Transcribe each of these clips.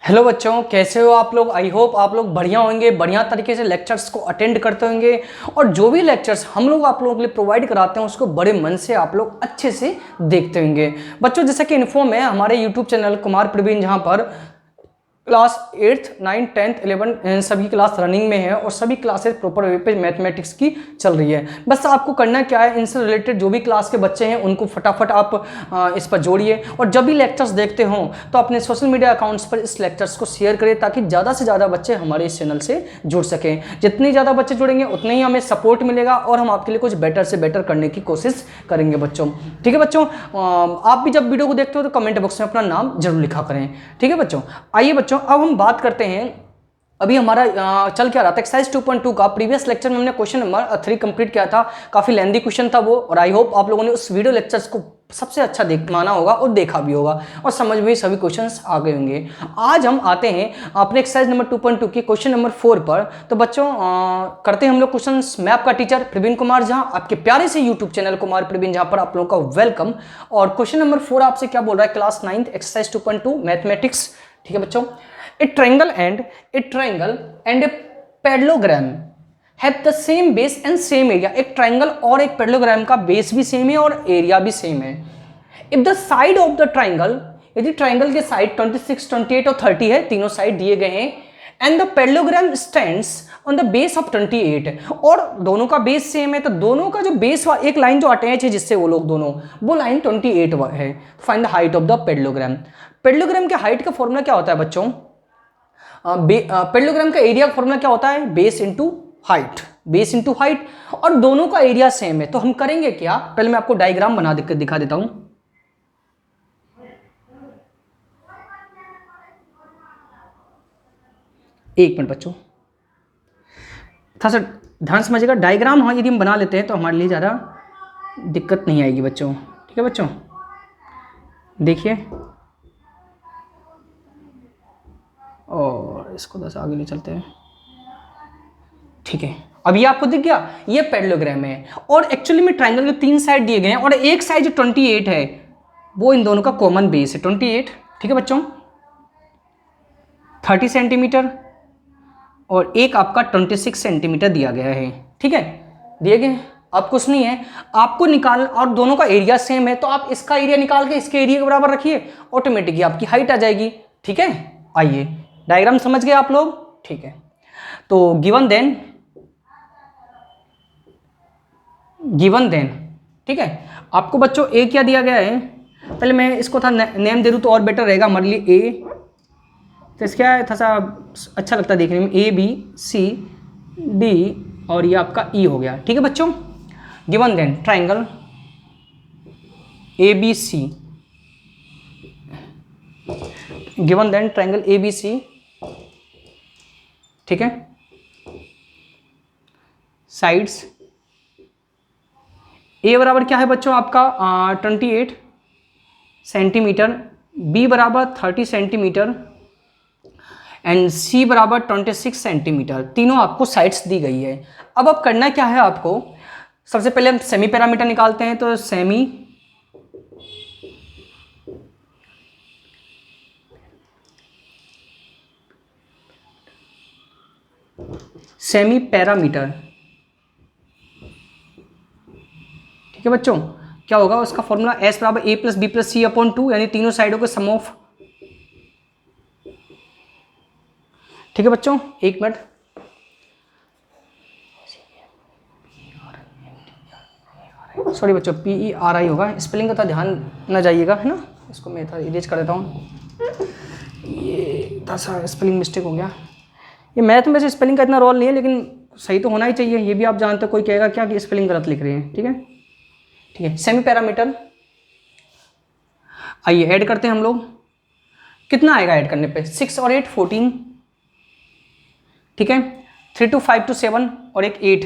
Hello बच्चों, कैसे हो आप लोग। आई होप आप लोग बढ़िया होंगे, बढ़िया तरीके से लेक्चर्स को अटेंड करते होंगे और जो भी लेक्चर्स हम लोग आप लोगों के लिए प्रोवाइड कराते हैं उसको बड़े मन से आप लोग अच्छे से देखते होंगे। बच्चों, जैसा कि इन्फॉर्म है हमारे यूट्यूब चैनल कुमार प्रवीण, जहां पर class 8th 9th 10th 11th सभी क्लास रनिंग में है और सभी क्लासेस प्रॉपर वे पे मैथमेटिक्स की चल रही है। बस आपको करना क्या है, इनसे रिलेटेड जो भी क्लास के बच्चे हैं उनको फटाफट आप इस पर जोड़िए और जब भी लेक्चर्स देखते हों तो अपने सोशल मीडिया अकाउंट्स पर इस लेक्चर्स को शेयर करें ताकि ज़्यादा से ज़्यादा बच्चे हमारे इस चैनल से जुड़ सकें। जितने ज़्यादा बच्चे जुड़ेंगे उतने ही हमें सपोर्ट मिलेगा और हम आपके लिए कुछ बेटर से बेटर करने की कोशिश करेंगे बच्चों। ठीक है बच्चों, आप भी जब वीडियो को देखते हो तो कमेंट बॉक्स में अपना नाम जरूर लिखा करें। ठीक है बच्चों, आइए बच्चों अब हम बात करते हैं। अभी हमारा चल क्या रहा था, एक्सरसाइज 2.2 का प्रीवियस लेक्चर में हमने क्वेश्चन नंबर 3 कंप्लीट किया था। काफी लेंदी क्वेश्चन था वो और आई होप आप लोगों ने उस वीडियो लेक्चर्स को सबसे अच्छा माना होगा और देखा भी होगा और समझ में सभी क्वेश्चंस आ गए होंगे। आज हम आते हैं अपने एक्सरसाइज नंबर 2.2 के क्वेश्चन नंबर 4 पर। तो बच्चों करते हैं हम लोग क्वेश्चंस। मैं आपका टीचर प्रवीण कुमार झा, आपके प्यारे से यूट्यूब चैनल कुमार प्रवीण झा पर आप लोगों का वेलकम। और क्वेश्चन नंबर 4 आपसे क्या बोल रहा है, क्लास 9th एक्सरसाइज 2.2 मैथमेटिक्स। ठीक है बच्चों, a triangle and a parallelogram have the same base and same area। एक ट्राइंगल और एक पैरेललोग्राम का बेस भी सेम है और एरिया भी सेम है। if the side of the triangle, यदि ट्राइंगल के साइड 26, 28 और 30 है, तीनों साइड दिए गए हैं, and the parallelogram stands on the base of 28 और दोनों का बेस सेम है, तो दोनों का जो बेस एक लाइन जो अटैच है जिससे वो लोग दोनों, वो लाइन 28 है। Find the height of the parallelogram. Parallelogram के हाइट का फॉर्मूला क्या होता है बच्चों, पैरेललोग्राम का एरिया का फॉर्मूला क्या होता है, base into height, base into height. और दोनों का एरिया सेम है तो हम करेंगे क्या, पहले मैं आपको डायग्राम बना के दिखा देता हूं। एक मिनट बच्चों, थोड़ा सा ध्यान समझिएगा। डायग्राम हाँ यदि हम बना लेते हैं तो हमारे लिए ज़्यादा दिक्कत नहीं आएगी बच्चों। ठीक है बच्चों, देखिए और इसको थोड़ा सा आगे ले चलते हैं। ठीक है, अब ये आपको दिख गया, ये पैरेललोग्राम है और एक्चुअली में ट्राइंगल के 3 साइड दिए गए हैं और एक साइड जो 28 है वो इन दोनों का कॉमन बेस है 28। ठीक है बच्चों, 30 सेंटीमीटर और एक आपका 26 सेंटीमीटर दिया गया है। ठीक है, दिए गए अब कुछ नहीं है, आपको निकाल, और दोनों का एरिया सेम है तो आप इसका एरिया निकाल के इसके एरिया के बराबर रखिए, ऑटोमेटिकली आपकी हाइट आ जाएगी। ठीक है, आइए डायग्राम समझ गए आप लोग। ठीक है, तो गिवन देन ठीक है, आपको बच्चों ए क्या दिया गया है, पहले मैं इसको था नेम दे दूं तो और बेटर रहेगा हमारे लिए। ए तो इसका है था सा अच्छा लगता है देखने में, ए बी सी डी और ये आपका ई हो गया। ठीक है बच्चों, given then triangle A B C, given then triangle A B C. ठीक है, साइड्स ए बराबर क्या है बच्चों आपका 28 सेंटीमीटर, बी बराबर 30 सेंटीमीटर एंड सी बराबर 26 सेंटीमीटर। तीनों आपको साइड्स दी गई है। अब करना क्या है आपको, सबसे पहले हम सेमी पैरामीटर निकालते हैं। तो सेमी पैरामीटर। ठीक है बच्चों, क्या होगा उसका फॉर्मूला, एस बराबर ए प्लस बी प्लस सी अपॉन 2, यानी तीनों साइडों के सम ऑफ। ठीक है बच्चों, एक मिनट, सॉरी बच्चों, PERI होगा, स्पेलिंग का तो ध्यान न जाइएगा, है ना। इसको मैं था इरेज कर देता हूँ, ये था सा स्पेलिंग मिस्टेक हो गया। ये मैथ में से स्पेलिंग का इतना रोल नहीं है लेकिन सही तो होना ही चाहिए, ये भी आप जानते हो, कोई कहेगा क्या कि स्पेलिंग गलत लिख रहे हैं। ठीक है, ठीक है, सेमी पैरामीटर। आइए ऐड करते हैं हम लोग, कितना आएगा ऐड करने पे, 6 और 8 14। ठीक है, 3 to 5 to 7 और एक 8,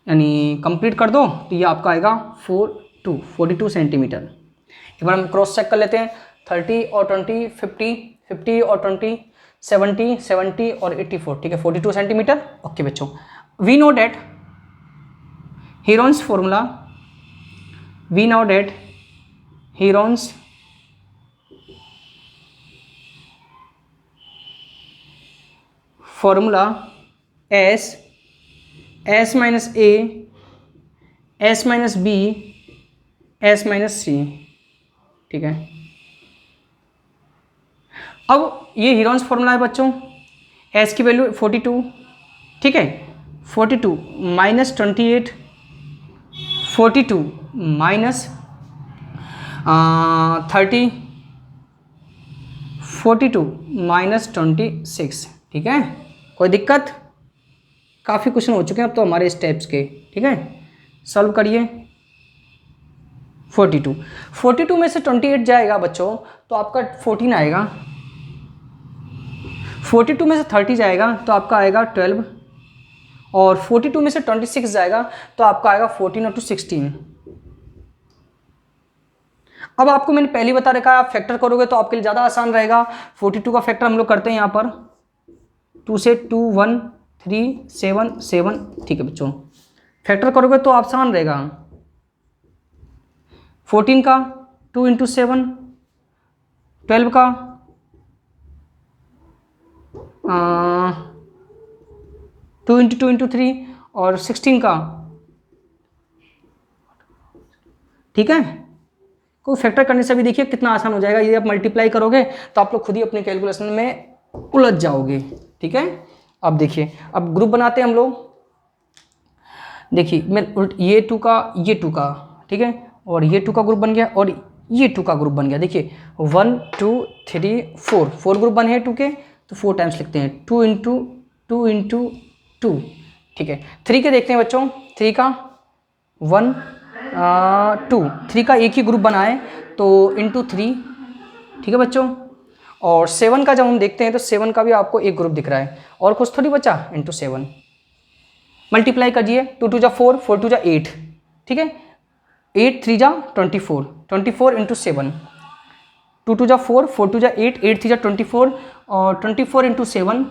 यानी कंप्लीट कर दो तो ये आपका आएगा 42 सेंटीमीटर। एक बार हम क्रॉस चेक कर लेते हैं, 30 और 20 50, 50 और 20 70, 70 और 84। ठीक है, 42 सेंटीमीटर। ओके बच्चों, we know that Heron's formula, we know that Heron's formula S minus A, S minus B, S minus C, ठीक है। अब ये हीरोन्स फॉर्मूला है बच्चों, एस की वैल्यू 42, ठीक है, 42 माइनस 28, 42 माइनस 30, 42 माइनस 26, ठीक है। कोई दिक्कत? काफ़ी क्वेश्चन हो चुके हैं अब तो हमारे स्टेप्स के, ठीक है। सॉल्व करिए। 42 में से 28 जाएगा बच्चों तो आपका 14 आएगा, 42 में से 30 जाएगा तो आपका आएगा 12, और 42 में से 26 जाएगा तो आपका आएगा 14 और 2 16। अब आपको मैंने पहले बता रखा है, आप फैक्टर करोगे तो आपके लिए ज़्यादा आसान रहेगा। 42 का फैक्टर हम लोग करते हैं यहाँ पर 2 से 2 1 3 7 7, ठीक है बच्चों। फैक्टर करोगे तो आसान रहेगा। 14 का 2 इंटू 7, 12 का 2 इंटू 2 इंटू 3, और 16 का, ठीक है। कोई फैक्टर करने से भी देखिए कितना आसान हो जाएगा। ये आप मल्टीप्लाई करोगे तो आप लोग खुद ही अपने कैलकुलेशन में उलझ जाओगे, ठीक है। अब देखिए, अब ग्रुप बनाते हैं हम लोग। देखिए मैं ये 2 का, ये 2 का, ठीक है, और ये 2 का ग्रुप बन गया, और ये 2 का ग्रुप बन गया। देखिए 1 2 3 4 ग्रुप बने हैं 2 के, तो 4 टाइम्स लिखते हैं, 2 इंटू 2, ठीक है। 3 के देखते हैं बच्चों, 3 का 1 2, 3 का एक ही ग्रुप बना है तो इंटू 3, ठीक है बच्चों। और 7 का जब हम देखते हैं तो 7 का भी आपको एक ग्रुप दिख रहा है, और कुछ थोड़ी बचा, इंटू 7। मल्टीप्लाई करिए, 2 2 जा 4, 4 2 जा 8, ठीक है, 8 3 जा 24, 24 इंटू 7, 2 2 जा 4, 4 2 जा 8, 8 3 जा 24, और 24 इंटू 7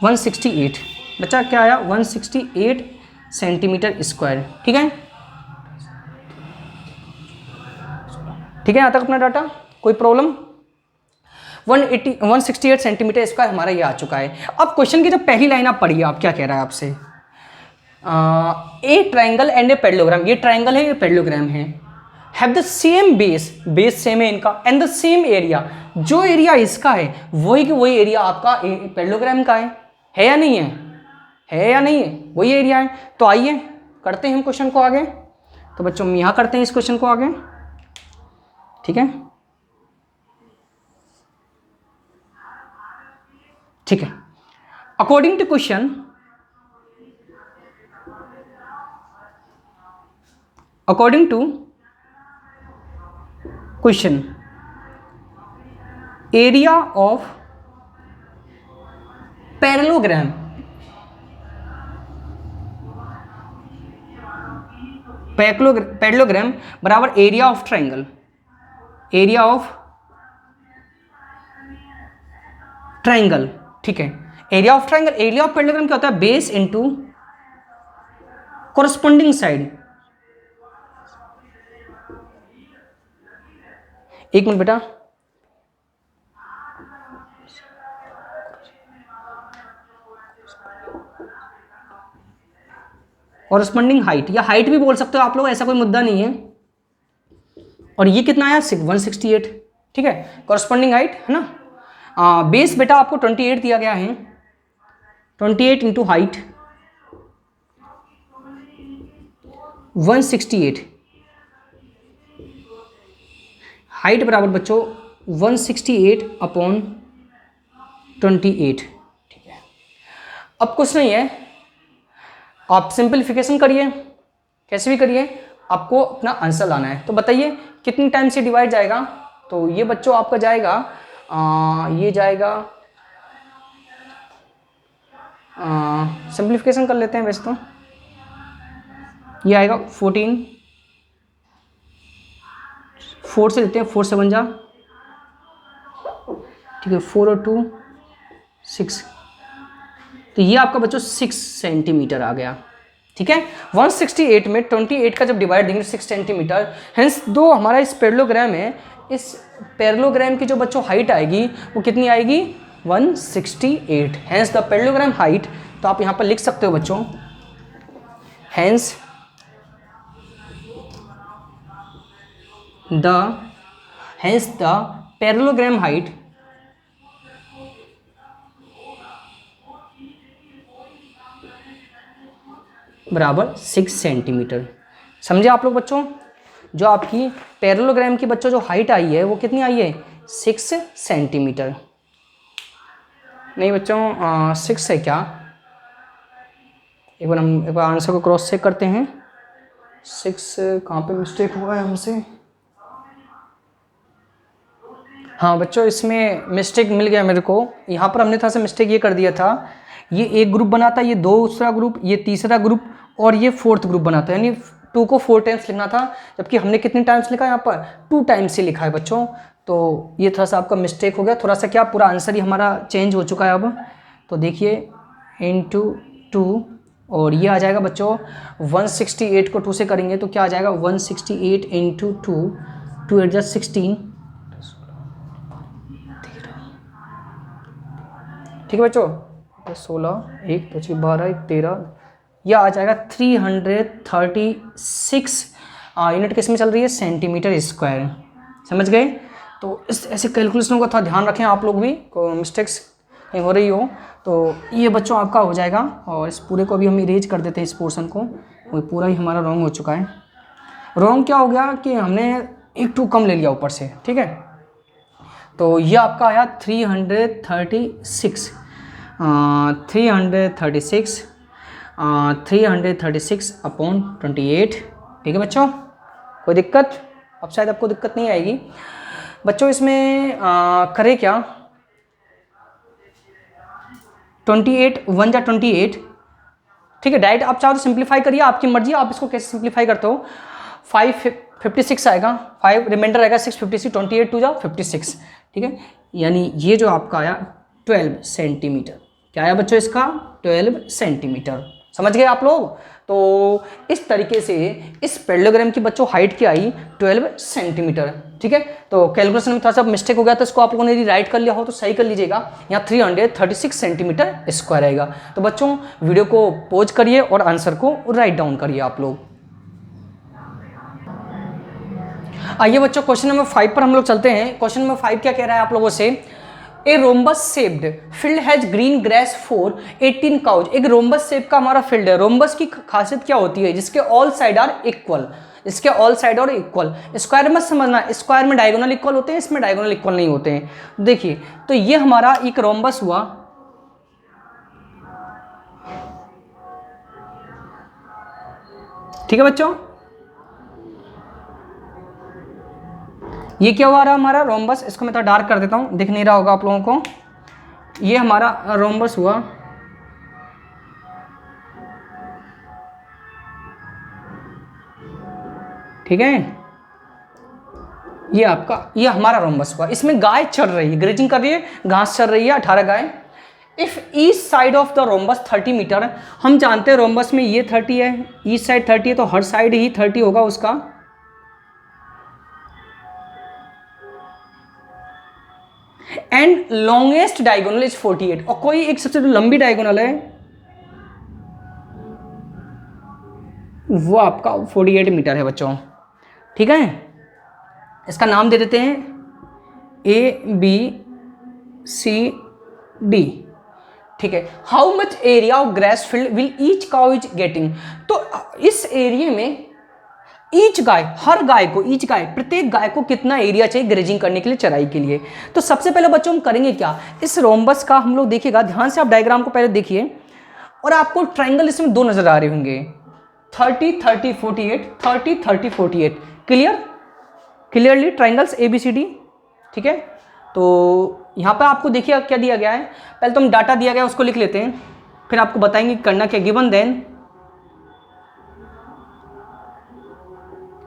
168। बच्चा क्या आया? 168 सेंटीमीटर स्क्वायर, ठीक है। ठीक है यहाँ तक अपना डाटा, कोई प्रॉब्लम? 168 सेंटीमीटर स्क्वायर हमारा ये आ चुका है। अब क्वेश्चन की जब पहली लाइन आप पढ़िए, आप क्या कह रहा है आपसे, ए ट्राइंगल एंड ए पैरेललोग्राम, ये ट्राइंगल है, ये पैरेललोग्राम है, have the same base, base same है इनका, एंड द सेम एरिया, जो एरिया इसका है वही कि वही एरिया आपका पैरेललोग्राम का है या नहीं है? है या नहीं है? वही एरिया है। तो आइए करते हैं हम क्वेश्चन को आगे। तो बच्चों हम यहाँ करते हैं इस क्वेश्चन को आगे, ठीक है, ठीक है। According to question, according to question, area of parallelogram, parallelogram बराबर area of triangle, area of triangle, ठीक है। Area of triangle, area of parallelogram क्या होता है? Base into corresponding side. एक मिनट बेटा, कोरस्पॉन्डिंग हाइट, या हाइट भी बोल सकते हो आप लोग, ऐसा कोई मुद्दा नहीं है। और ये कितना आया? 168, ठीक है, कोरस्पॉन्डिंग हाइट है ना। बेस बेटा आपको 28 दिया गया है, 28 इंटू हाइट 168, हाइट बराबर बच्चों 168 अपॉन 28, ठीक है। अब कुछ नहीं है, आप सिंपलीफिकेशन करिए, कैसे भी करिए, आपको अपना आंसर लाना है। तो बताइए कितनी टाइम से डिवाइड जाएगा? तो ये बच्चों आपका जाएगा, ये जाएगा, सिंपलीफिकेशन कर लेते हैं वैसे तो, ये आएगा 14, 4 से लेते हैं, 4 7 जा, ठीक है, 4 और 2 6, तो ये आपका बच्चों 6 सेंटीमीटर आ गया, ठीक है। 168 में 28 का जब डिवाइड देंगे 6 सेंटीमीटर, हेंस दो हमारा इस पैरेललोग्राम है, इस पैरेललोग्राम की जो बच्चों हाइट आएगी वो कितनी आएगी? 168, हैंस द पैरेललोग्राम हाइट, तो आप यहाँ पर लिख सकते हो बच्चों, हैंस द पैरेललोग्राम हाइट बराबर 6 सेंटीमीटर। समझे आप लोग बच्चों? जो आपकी पैरेललोग्राम की बच्चों जो हाइट आई है वो कितनी आई है? 6 सेंटीमीटर। नहीं बच्चों 6 है क्या? एक बार आंसर को क्रॉस चेक करते हैं। 6 कहाँ पे मिस्टेक हुआ है हमसे? हाँ बच्चों, इसमें मिस्टेक मिल गया मेरे को। यहाँ पर हमने थोड़ा सा मिस्टेक ये कर दिया था, ये एक ग्रुप बना था, ये दूसरा ग्रुप, ये तीसरा ग्रुप और ये फोर्थ ग्रुप बना था, यानी 2 को 4 टाइम्स लिखना था, जबकि हमने कितने टाइम्स लिखा है यहाँ पर? 2 टाइम्स ही लिखा है बच्चों। तो ये थोड़ा सा आपका मिस्टेक हो गया, थोड़ा सा क्या पूरा आंसर ही हमारा चेंज हो चुका है अब। तो देखिए इंटू 2 और ये आ जाएगा बच्चों 168 को 2 से करेंगे तो क्या आ जाएगा? 168 इंटू 2 8 16, ठीक है बच्चों। 16 1 25 12 1 13, यह आ जाएगा 336 यूनिट किस में चल रही है? Centimetre square. समझ गए? तो इस ऐसे कैलकुलेशनों का थोड़ा ध्यान रखें आप लोग भी, कोई मिस्टेक्स कहीं हो रही हो तो ये बच्चों आपका हो जाएगा। और इस पूरे को भी हम इरेज कर देते हैं, इस पोर्शन को, वो पूरा ही हमारा रॉन्ग हो चुका है। रॉन्ग क्या हो गया कि हमने 1 2 कम ले लिया ऊपर से, ठीक है। तो ये आपका आया 336 अपॉन 28, ठीक है बच्चों। कोई दिक्कत? अब शायद आपको दिक्कत नहीं आएगी बच्चों। इसमें करें क्या? 28 1 जा 28, ठीक है। डायरेक्ट आप चाहो तो सिंप्लीफाई करिए, आपकी मर्जी, आप इसको कैसे सिंप्लीफाई करते हो। 556 आएगा, 5 रिमाइंडर आएगा 656, 28 2 जा 56, ठीक है। यानी ये जो आपका आया 12 सेंटीमीटर। क्या आया बच्चों इसका? 12 सेंटीमीटर। समझ गए आप लोग? तो इस तरीके से इस पैरेललोग्राम की बच्चों हाइट क्या आई? 12 सेंटीमीटर, ठीक है। तो कैलकुलेशन में थोड़ा सा मिस्टेक हो गया था, इसको आप लोगों ने राइट कर लिया हो तो सही कर लीजिएगा। यहाँ 336 सेंटीमीटर स्क्वायर आएगा। तो बच्चों वीडियो को पॉज करिए और आंसर को राइट डाउन करिए आप लोग। आइए बच्चों क्वेश्चन नंबर 5 पर हम लोग चलते हैं। क्वेश्चन नंबर 5 क्या कह रहा है आप लोगों से? A rhombus shaped field has green grass for 18 cows. एक रोम्बस शेप का हमारा फील्ड है। रोम्बस की खासियत क्या होती है? जिसके ऑल साइड आर इक्वल, इसके ऑल साइड और इक्वल। स्क्वायर में समझना, स्क्वायर में डायगोनल इक्वल होते हैं, इसमें डायगोनल इक्वल नहीं होते हैं। देखिए तो ये हमारा एक रोम्बस हुआ, ठीक है बच्चों। ये क्या हुआ रहा हमारा रोम्बस? इसको मैं थोड़ा डार्क कर देता हूं, दिख नहीं रहा होगा आप लोगों को। ये हमारा रोम्बस हुआ, ठीक है। ये आपका, ये हमारा रोम्बस हुआ। इसमें गाय चल रही है, ग्रेजिंग कर रही है, घास चल रही है 18 गाय। If each side of the rhombus 30 metre, हम जानते हैं रोम्बस में ये 30 है, ईस्ट साइड 30 है, तो हर साइड ही 30 होगा उसका। एंड लॉन्गेस्ट डायगोनल इज 48, और कोई एक सबसे लंबी डायगोनल है वो आपका 48 मीटर है बच्चों, ठीक है। इसका नाम दे देते हैं ABCD, ठीक है। How much area of grass field will each cow is getting. तो इस एरिया में ईच गाय, हर गाय को, ईच गाय, प्रत्येक गाय को कितना एरिया चाहिए ग्रेजिंग करने के लिए, चराई के लिए। तो सबसे पहले बच्चों हम करेंगे क्या? इस रोम्बस का हम लोग देखिएगा ध्यान से, आप डायग्राम को पहले देखिए और आपको ट्राइंगल इसमें 2 नजर आ रहे होंगे, 30 30 48, 30 30 48। क्लियरली ट्राइंगल्स ABCD, ठीक है। तो यहाँ पर आपको देखिए क्या दिया गया है। पहले तो हम डाटा दिया गया उसको लिख लेते हैं, फिर आपको बताएंगे करना क्या। Given then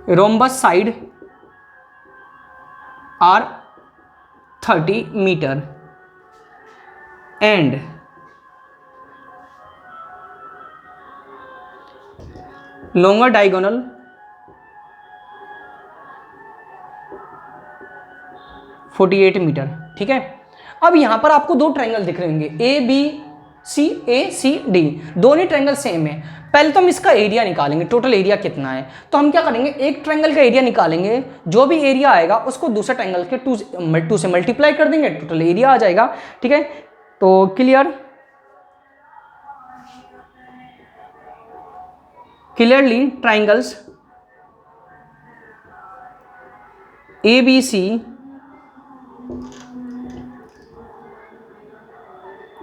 rhombus side are 30 meter and longer diagonal 48 meter, ठीक है। अब यहाँ पर आपको दो ट्रायंगल दिख रहे होंगे A B C, A C D, दोनों ट्रायंगल सेम है। पहले तो हम इसका एरिया निकालेंगे, टोटल एरिया कितना है। तो हम क्या करेंगे, एक ट्रायंगल का एरिया निकालेंगे, जो भी एरिया आएगा उसको दूसरे ट्रायंगल के टू से मल्टीप्लाई कर देंगे, टोटल एरिया आ जाएगा। ठीक है, तो clear, clearly triangles A B C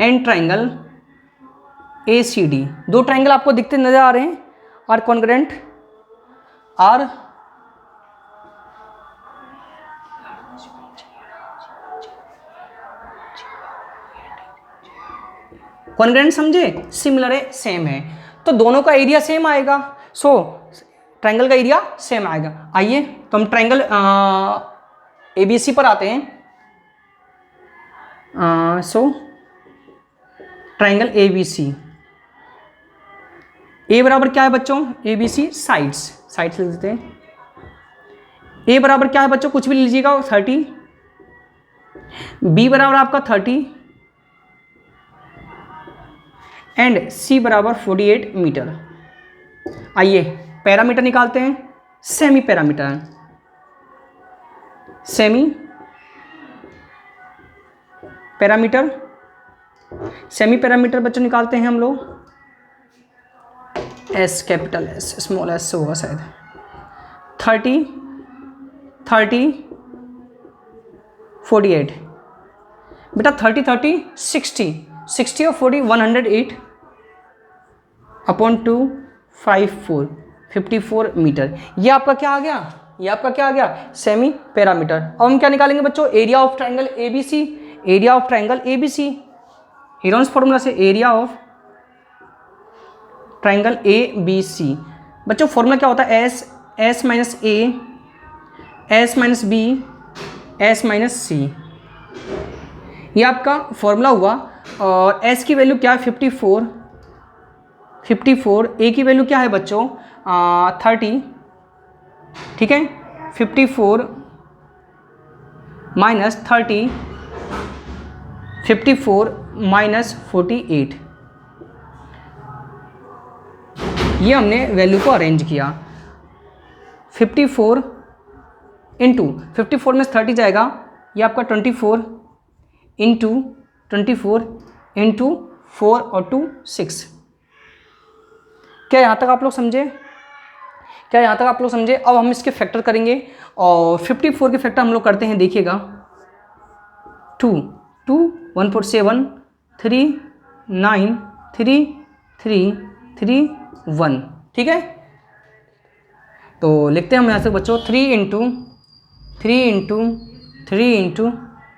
and triangle A C D, दो ट्रायंगल आपको दिखते नजर आ रहे हैं, आर कॉन्ग्रुएंट, आर कॉन्ग्रुएंट, समझे, सिमिलर है, सेम है, तो दोनों का एरिया सेम आएगा। सो ट्रायंगल का एरिया सेम आएगा। आइए तो हम ट्रायंगल ए बी सी पर आते हैं। सो ट्रायंगल ए बी सी, ए बराबर क्या है बच्चों, A B C sides, sides लिख देते हैं। ए बराबर क्या है बच्चों, कुछ भी लीजिएगा 30, बी बराबर आपका 30 एंड सी बराबर 48 मीटर। आइए पैरामीटर निकालते हैं, semi parameter, semi parameter, semi parameter बच्चों निकालते हैं हम लोग, S capital S small S से होगा शायद, 30 30 48, बेटा 30 30 60 60 और 40 108 अपॉन 2 54 54 मीटर। ये आपका क्या आ गया, ये आपका क्या आ गया, सेमी पैरामीटर। अब हम क्या निकालेंगे बच्चों, area of triangle A B C, area of triangle A B C, Heron's formula से area of triangle A B C. बच्चों फॉर्मूला क्या होता है, S, S minus A, S minus B, S minus C, ये आपका formula हुआ। और S की वैल्यू क्या है 54, 54, ए की वैल्यू क्या है बच्चों 30, ठीक है, 54 माइनस 30, 54 माइनस 48, ये हमने वैल्यू को अरेंज किया। 54 इंटू 54 में 30 जाएगा, ये आपका 24 इंटू 24 इंटू 4 और 2 6। क्या यहाँ तक आप लोग समझे, क्या यहाँ तक आप लोग समझे। अब हम इसके फैक्टर करेंगे और 54 के फैक्टर हम लोग करते हैं, देखिएगा 2 2 1 4 7 3 9 3 3 3 1, ठीक है। तो लिखते हैं हम यहाँ से बच्चों 3 इंटू 3 इंटू 3 इंटू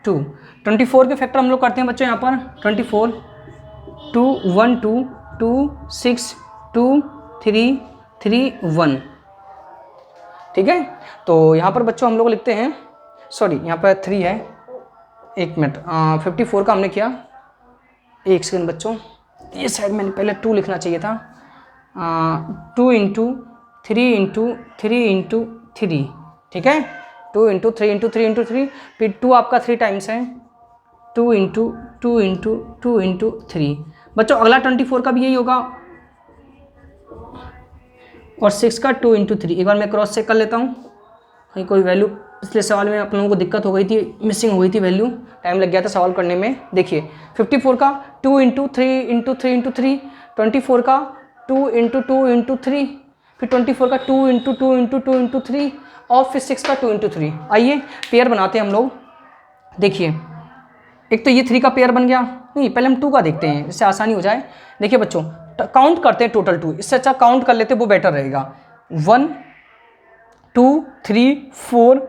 2, 24 के फैक्टर हम लोग करते हैं बच्चों यहाँ पर 24 2 1 2 2 6 2 3 3 1, ठीक है। तो यहाँ पर बच्चों हम लोग लिखते हैं, सॉरी यहाँ पर 3 है, एक मिनट, 54 का हमने किया, एक सेकंड बच्चों, ये साइड मैंने पहले 2 लिखना चाहिए था, 2 इंटू 3 इंटू 3 इंटू 3, ठीक है, 2 इंटू 3 इंटू 3 इंटू 3, फिर 2 आपका 3 टाइम्स है, 2 इंटू 2 इंटू 2 इंटू 3। बच्चों अगला 24 का भी यही होगा, और 6 का 2 इंटू 3। एक बार मैं क्रॉस चेक कर लेता हूँ, कहीं कोई वैल्यू पिछले सवाल में आप लोगों को दिक्कत हो गई थी, मिसिंग हो गई थी वैल्यू, टाइम लग गया था सवाल करने में। देखिए 54 का 2 इंटू 3 इंटू 3 इंटू 3, 24 का 2 इंटू 2 इंटू 3, फिर 24 का 2 इंटू 2 इंटू 2 इंटू 3, और फिर 6 का 2 इंटू 3। आइए पेयर बनाते हैं हम लोग। देखिए एक तो ये 3 का पेयर बन गया, नहीं पहले हम 2 का देखते हैं, इससे आसानी हो जाए। देखिए बच्चों काउंट करते हैं टोटल 2, इससे अच्छा काउंट कर लेते वो बेटर रहेगा। 1 2 3 4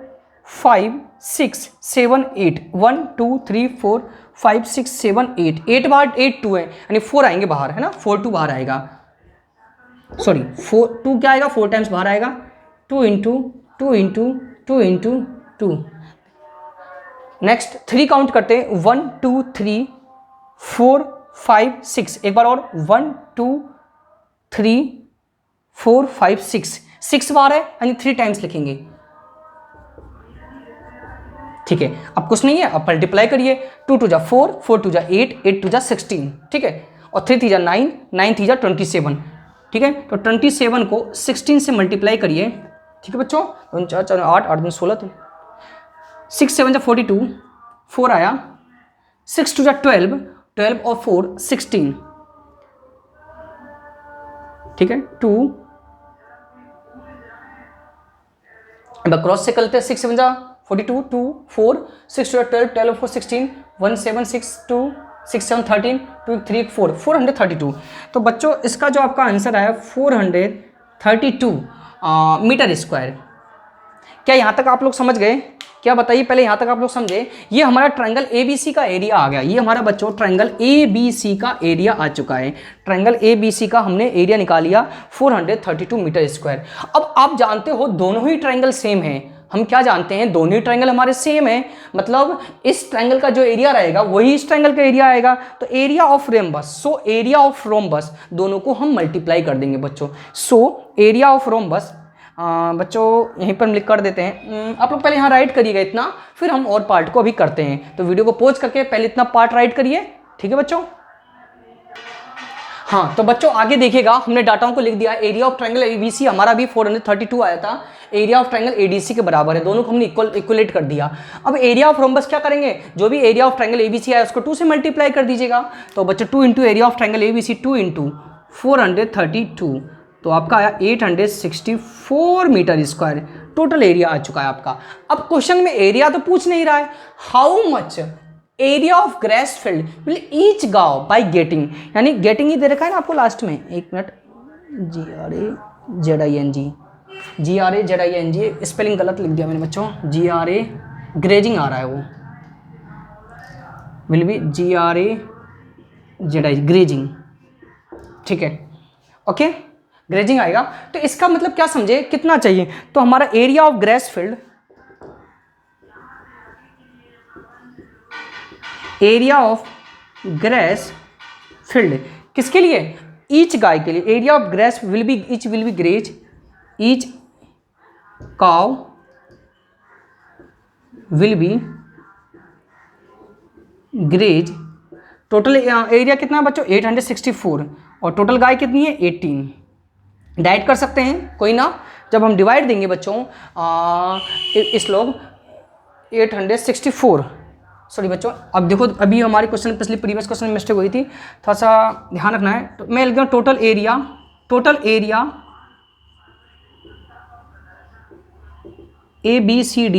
5 6 7 8, 1 2 3 4 5 6 7 8, 8 बाहर 8 2 है, यानी 4 आएंगे बाहर, है ना, 4 2 बाहर आएगा, सॉरी 4 2 क्या आएगा, 4 टाइम्स बाहर आएगा, 2 into 2 into 2 into 2। Next 3 count करते हैं, 1 2 3 4 5 6, एक बार और 1 2 3 4 5 6 बाहर है, यानी 3 टाइम्स लिखेंगे, ठीक है, अब कुछ नहीं है, अब मल्टीप्लाई करिए, 2 टू जा 4, 4 टू जा 8, 8 टू जा 16, ठीक है, और 3 3 जा 9, 9 3 जा 27, ठीक है। तो 27 को 16 से मल्टीप्लाई करिए, ठीक है बच्चों, 4 4 8 8 16, तो 6 7 जा 42, 4 आया, 6 टू जा 12, 12 और 4 16, ठीक है, 2, अब क्रॉस से करते हैं, 6 7 जा 42, 2 4, 6 टू जा 12, 12 4 16, 1 7 6 2 6 7 13 2 3 4, 432। तो बच्चों इसका जो आपका आंसर आया 432 मीटर स्क्वायर। क्या यहाँ तक आप लोग समझ गए? क्या बताइए पहले, यहाँ तक आप लोग समझे? ये हमारा ट्रायंगल ABC का एरिया आ गया। ये हमारा बच्चों ट्रायंगल ABC का एरिया आ चुका है। ट्रायंगल ABC का हमने एरिया निकाल लिया 432 मीटर स्क्वायर। अब आप जानते हो दोनों ही ट्रायंगल सेम है। हम क्या जानते हैं, दोनों ही ट्रायंगल हमारे सेम है, मतलब इस ट्रायंगल का जो एरिया रहेगा वही इस ट्रायंगल का एरिया आएगा। तो area of rhombus, so area of rhombus दोनों को हम मल्टीप्लाई कर देंगे बच्चों। सो एरिया ऑफ रोम्बस बच्चों यहीं पर हम लिख कर देते हैं। आप लोग पहले यहाँ राइट करिएगा इतना, फिर हम और पार्ट को अभी करते हैं। तो वीडियो को पॉज करके पहले इतना पार्ट राइट करिए, ठीक है बच्चों। हाँ तो बच्चों आगे देखिएगा, हमने डाटाओं को लिख दिया। एरिया ऑफ ट्रायंगल ABC हमारा भी 432 आया था, एरिया ऑफ ट्रायंगल ADC के बराबर है, दोनों को हमने इक्वलेट कर दिया। अब एरिया ऑफ रोम्बस क्या करेंगे, जो भी एरिया ऑफ ट्रायंगल ABC आया उसको 2 से मल्टीप्लाई कर दीजिएगा। तो बच्चों 2 into area of triangle ABC, 2 into 432, तो आपका आया 864 मीटर स्क्वायर टोटल एरिया आ चुका है आपका। अब क्वेश्चन में एरिया तो पूछ नहीं रहा है, how much area of grass field will each गांव बाय गेटिंग, यानी गेटिंग ही दे रखा है ना आपको लास्ट में। एक मिनट, GRAZING स्पेलिंग गलत लिख दिया मैंने बच्चों, GRA ग्रेजिंग आ रहा है वो, विल बी GRAZI ग्रेजिंग, ठीक है, ओके ग्रेजिंग आएगा। तो इसका मतलब क्या समझे, कितना चाहिए, तो हमारा area of grass field, area of grass field किसके लिए, ईच गाय के लिए। Area of grass will be graze, each cow will be graze. Total area कितना है बच्चों 864, और टोटल गाय कितनी है 18। डाइट कर सकते हैं कोई ना, जब हम डिवाइड देंगे बच्चों इस लोग 864, सॉरी बच्चों। अब देखो अभी हमारे क्वेश्चन पिछले प्रीवियस क्वेश्चन में मिस्टेक हुई थी, थोड़ा सा ध्यान रखना है। तो मैं लिख दूँ total area ABCD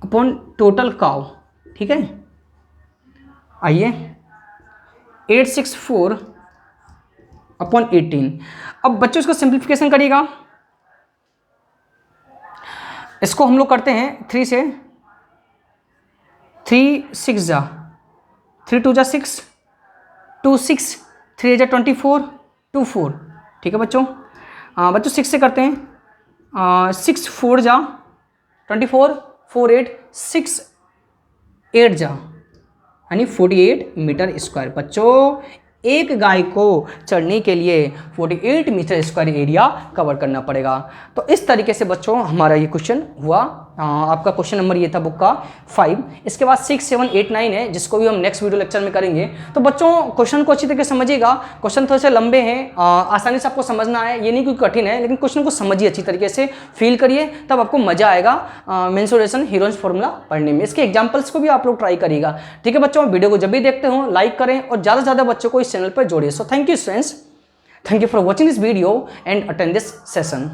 upon total cow, ठीक है। आइए 864 अपॉन 18। अब बच्चों इसको सिंप्लीफिकेशन करिएगा, इसको हम लोग करते हैं 3 से, 3 6 जा 3 2 जा 6, 2 6 3 जा 24, 2 4, ठीक है बच्चों। बच्चों 6 से करते हैं, 6 4 जा 24, 4 8 6 8 जा यानी 48 मीटर स्क्वायर। बच्चों एक गाय को चढ़ने के लिए 48 मीटर स्क्वायर एरिया कवर करना पड़ेगा। तो इस तरीके से बच्चों हमारा ये क्वेश्चन हुआ। आपका क्वेश्चन नंबर ये था बुक का 5। इसके बाद 6 7 8 9 है, जिसको भी हम नेक्स्ट वीडियो लेक्चर में करेंगे। तो बच्चों क्वेश्चन को अच्छी तरीके से समझिएगा। क्वेश्चन थोड़े से लंबे हैं, आसानी से आपको समझना है, ये नहीं कोई कठिन है, लेकिन क्वेश्चन को समझिए अच्छी तरीके से, फील करिए, तब आपको मजा आएगा मेंसुरेशन हीरोइंस फॉर्मूला पढ़ने में। इसके एग्जाम्पल्स को भी आप लोग ट्राई करिएगा, ठीक है बच्चों। वीडियो को जब भी देखते हो लाइक करें और ज़्यादा से ज़्यादा बच्चों को इस चैनल पर जोड़िए। So thank you friends, thank you for watching this video and attend this session.